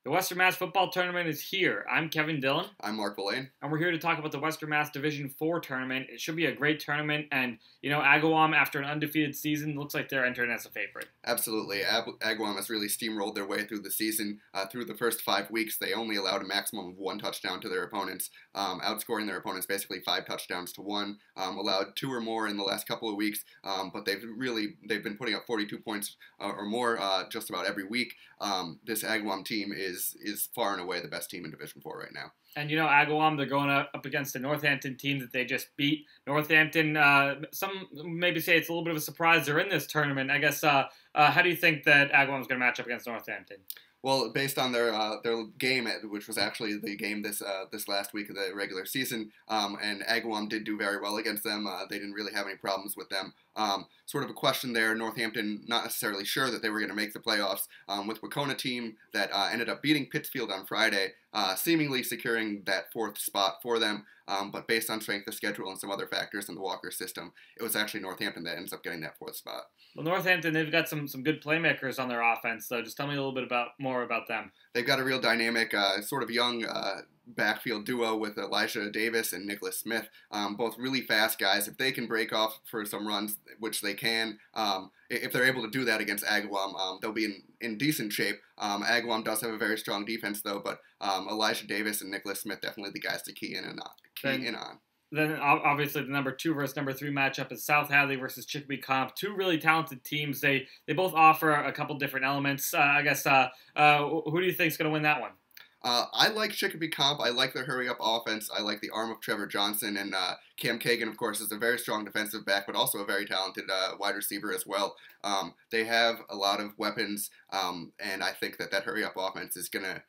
The Western Mass football tournament is here. I'm Kevin Dillon. I'm Mark Volain. And we're here to talk about the Western Mass Division 4 tournament. It should be a great tournament, and, Agawam, after an undefeated season, looks like they're entering as a favorite. Absolutely. Agawam has really steamrolled their way through the season. Through the first 5 weeks, they only allowed a maximum of 1 touchdown to their opponents, outscoring their opponents basically 5 touchdowns to 1, allowed 2 or more in the last couple of weeks, but they've been putting up 42 points or more just about every week. This Agawam team is far and away the best team in Division 4 right now. And, Agawam, they're going up against the Northampton team that they just beat. Northampton, some maybe say it's a little bit of a surprise they're in this tournament. I guess, how do you think that Agawam's going to match up against Northampton? Well, based on their game, which was actually the game this last week of the regular season, and Agawam did do very well against them. They didn't really have any problems with them. Sort of a question there. Northampton not necessarily sure that they were going to make the playoffs with Wacona team that ended up beating Pittsfield on Friday, seemingly securing that 4th spot for them. But based on strength of schedule and some other factors in the Walker system, it was actually Northampton that ends up getting that 4th spot. Well, Northampton, they've got some good playmakers on their offense, so just tell me a little bit more about them. They've got a real dynamic, sort of young backfield duo with Elijah Davis and Nicholas Smith, both really fast guys. If they can break off for some runs, which they can, if they're able to do that against Agawam, they'll be in decent shape. Agawam does have a very strong defense, though, but Elijah Davis and Nicholas Smith definitely the guys to key in on. Then obviously the number 2 versus number 3 matchup is South Hadley versus Chicopee Comp. 2 really talented teams. They both offer a couple different elements. I guess who do you think is going to win that one? I like Chicopee Comp. I like their hurry-up offense. I like the arm of Trevor Johnson. And Cam Kagan, of course, is a very strong defensive back, but also a very talented wide receiver as well. They have a lot of weapons, and I think that hurry-up offense is going to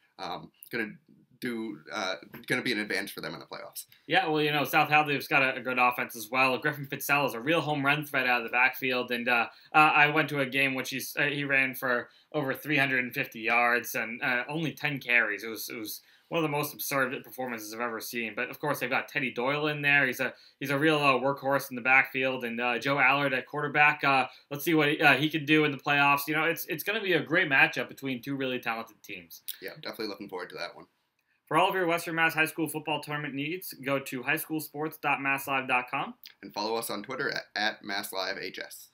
be an advantage for them in the playoffs. Yeah, well, South Hadley's got a good offense as well. Griffin Fitzell is a real home run threat out of the backfield, and I went to a game which he ran for over 350 yards and only 10 carries. It was one of the most absurd performances I've ever seen. But of course, they've got Teddy Doyle in there. He's a real workhorse in the backfield, and Joe Allard at quarterback. Let's see what he can do in the playoffs. It's going to be a great matchup between 2 really talented teams. Yeah, definitely looking forward to that one. For all of your Western Mass High School football tournament needs, go to highschoolsports.masslive.com. And follow us on Twitter at MassLive&apos.